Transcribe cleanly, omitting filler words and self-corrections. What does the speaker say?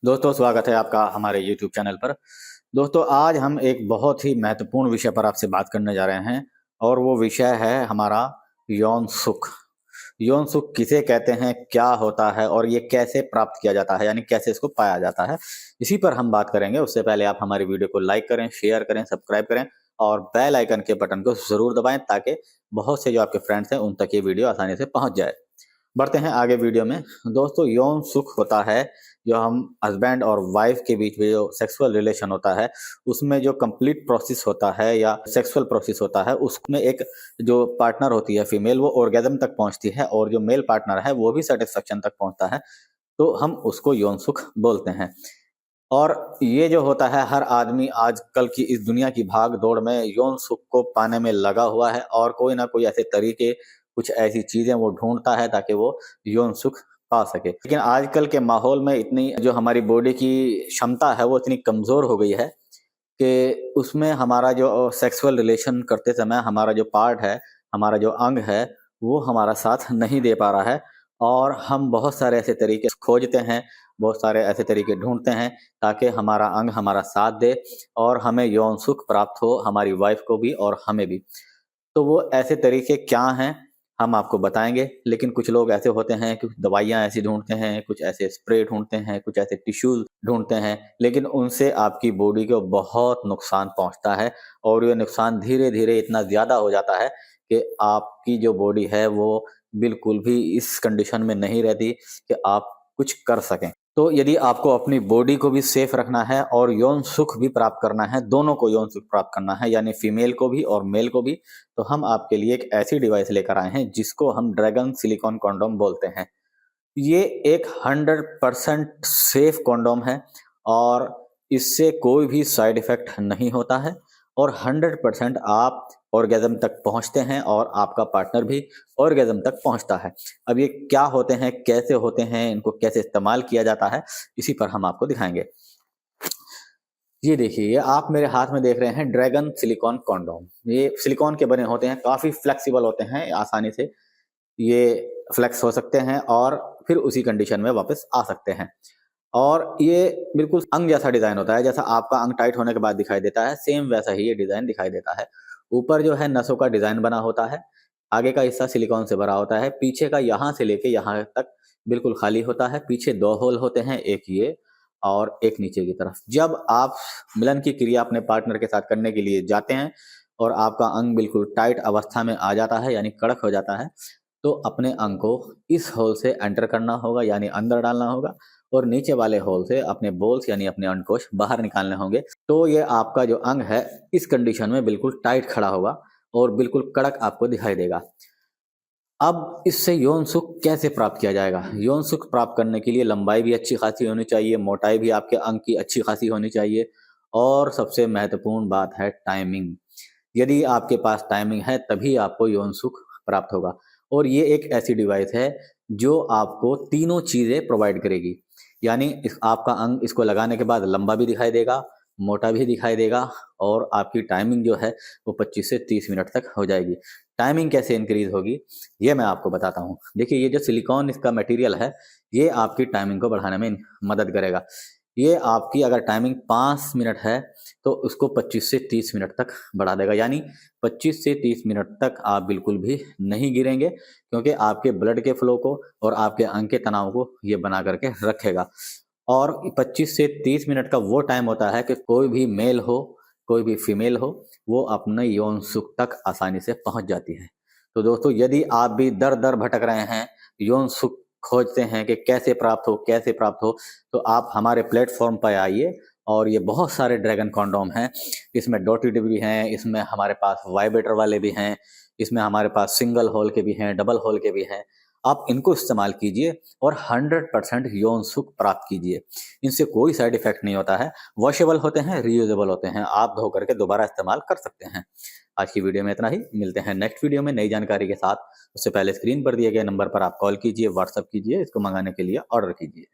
दोस्तों, स्वागत है आपका हमारे YouTube चैनल पर। दोस्तों, आज हम एक बहुत ही महत्वपूर्ण विषय पर आपसे बात करने जा रहे हैं और वो विषय है हमारा यौन सुख। यौन सुख किसे कहते हैं, क्या होता है और ये कैसे प्राप्त किया जाता है, यानी कैसे इसको पाया जाता है, इसी पर हम बात करेंगे। उससे पहले आप हमारी वीडियो को लाइक करें, शेयर करें, सब्सक्राइब करें और बेल आइकन के बटन को ज़रूर दबाएं ताकि बहुत से जो आपके फ्रेंड्स हैं उन तक ये वीडियो आसानी से पहुंच जाए। बढ़ते हैं आगे वीडियो में। दोस्तों, यौन सुख होता है जो हम हस्बैंड और वाइफ के बीच में जो सेक्सुअल रिलेशन होता है उसमें जो कंप्लीट प्रोसेस होता है या सेक्सुअल प्रोसेस होता है, उसमें एक जो पार्टनर होती है फीमेल, वो ऑर्गेज्म तक पहुंचती है और जो मेल पार्टनर है वो भी सेटिस्फेक्शन तक पहुंचता है, तो हम उसको यौन सुख बोलते हैं। और ये जो होता है, हर आदमी आजकल की इस दुनिया की भाग दौड़ में यौन सुख को पाने में लगा हुआ है और कोई ना कोई ऐसे तरीके, कुछ ऐसी चीजें वो ढूंढता है ताकि वो यौन सुख पा सके। लेकिन आजकल के माहौल में इतनी जो हमारी बॉडी की क्षमता है वो इतनी कमजोर हो गई है कि उसमें हमारा जो सेक्सुअल रिलेशन करते समय हमारा जो पार्ट है, हमारा जो अंग है, वो हमारा साथ नहीं दे पा रहा है। और हम बहुत सारे ऐसे तरीके खोजते हैं, बहुत सारे ऐसे तरीके ढूंढते हैं ताकि हमारा अंग हमारा साथ दे और हमें यौन सुख प्राप्त हो, हमारी वाइफ को भी और हमें भी। तो वो ऐसे तरीके क्या हैं, हम आपको बताएंगे। लेकिन कुछ लोग ऐसे होते हैं, कुछ दवाइयाँ ऐसी ढूंढते हैं, कुछ ऐसे स्प्रे ढूंढते हैं, कुछ ऐसे टिश्यूज ढूंढते हैं, लेकिन उनसे आपकी बॉडी को बहुत नुकसान पहुंचता है और ये नुकसान धीरे धीरे इतना ज़्यादा हो जाता है कि आपकी जो बॉडी है वो बिल्कुल भी इस कंडीशन में नहीं रहती कि आप कुछ कर सकें। तो यदि आपको अपनी बॉडी को भी सेफ रखना है और यौन सुख भी प्राप्त करना है, दोनों को यौन सुख प्राप्त करना है, यानी फीमेल को भी और मेल को भी, तो हम आपके लिए एक ऐसी डिवाइस लेकर आए हैं जिसको हम ड्रैगन सिलिकॉन कॉन्डोम बोलते हैं। ये एक 100% सेफ कॉन्डोम है और इससे कोई भी साइड इफेक्ट नहीं होता है और 100% आप ऑर्गेज्म तक पहुंचते हैं और आपका पार्टनर भी ऑर्गेज्म तक पहुंचता है। अब ये क्या होते हैं, कैसे होते हैं, इनको कैसे इस्तेमाल किया जाता है, इसी पर हम आपको दिखाएंगे। ये देखिए, ये आप मेरे हाथ में देख रहे हैं ड्रैगन सिलिकॉन कॉन्डोम। ये सिलिकॉन के बने होते हैं, काफी फ्लेक्सिबल होते हैं, आसानी से ये फ्लेक्स हो सकते हैं और फिर उसी कंडीशन में वापस आ सकते हैं। और ये बिल्कुल अंग जैसा डिजाइन होता है, जैसा आपका अंग टाइट होने के बाद दिखाई देता है, सेम वैसा ही ये डिजाइन दिखाई देता है। ऊपर जो है नसों का डिजाइन बना होता है, आगे का हिस्सा सिलिकॉन से भरा होता है, पीछे का यहाँ से लेके यहाँ तक बिल्कुल खाली होता है। पीछे 2 होल होते हैं, एक ये और एक नीचे की तरफ। जब आप मिलन की क्रिया अपने पार्टनर के साथ करने के लिए जाते हैं और आपका अंग बिल्कुल टाइट अवस्था में आ जाता है, यानी कड़क हो जाता है, तो अपने अंग को इस होल से एंटर करना होगा, यानी अंदर डालना होगा, और नीचे वाले होल से अपने बोल्स यानी अपने अंडकोश बाहर निकालने होंगे। तो ये आपका जो अंग है इस कंडीशन में बिल्कुल टाइट खड़ा होगा और बिल्कुल कड़क आपको दिखाई देगा। अब इससे यौन सुख कैसे प्राप्त किया जाएगा? यौन सुख प्राप्त करने के लिए लंबाई भी अच्छी खासी होनी चाहिए, मोटाई भी आपके अंग की अच्छी खासी होनी चाहिए और सबसे महत्वपूर्ण बात है टाइमिंग। यदि आपके पास टाइमिंग है तभी आपको यौन सुख प्राप्त होगा। और ये एक ऐसी डिवाइस है जो आपको तीनों चीजें प्रोवाइड करेगी, यानी आपका अंग इसको लगाने के बाद लंबा भी दिखाई देगा, मोटा भी दिखाई देगा और आपकी टाइमिंग जो है वो 25 से 30 मिनट तक हो जाएगी। टाइमिंग कैसे इंक्रीज होगी ये मैं आपको बताता हूँ। देखिए, ये जो सिलिकॉन इसका मटेरियल है ये आपकी टाइमिंग को बढ़ाने में मदद करेगा। ये आपकी अगर टाइमिंग 5 मिनट है तो उसको 25 से 30 मिनट तक बढ़ा देगा, यानी 25 से 30 मिनट तक आप बिल्कुल भी नहीं गिरेंगे, क्योंकि आपके ब्लड के फ्लो को और आपके अंग के तनाव को ये बना करके रखेगा। और 25 से 30 मिनट का वो टाइम होता है कि कोई भी मेल हो, कोई भी फीमेल हो, वो अपने यौन सुख तक आसानी से पहुंच जाती है। तो दोस्तों, यदि आप भी दर दर भटक रहे हैं, यौन सुख खोजते हैं कि कैसे प्राप्त हो, कैसे प्राप्त हो, तो आप हमारे प्लेटफॉर्म पर आइए। और ये बहुत सारे ड्रैगन कॉन्डोम हैं, इसमें डॉटेड भी हैं, इसमें हमारे पास वाइब्रेटर वाले भी हैं, इसमें हमारे पास सिंगल होल के भी हैं, डबल होल के भी हैं। आप इनको इस्तेमाल कीजिए और 100% यौन सुख प्राप्त कीजिए। इनसे कोई साइड इफेक्ट नहीं होता है, वॉशेबल होते हैं, रीयूजेबल होते हैं, आप धो करके दोबारा इस्तेमाल कर सकते हैं। आज की वीडियो में इतना ही, मिलते हैं नेक्स्ट वीडियो में नई जानकारी के साथ। उससे पहले स्क्रीन पर दिए गए नंबर पर आप कॉल कीजिए, व्हाट्सअप कीजिए, इसको मंगाने के लिए ऑर्डर कीजिए।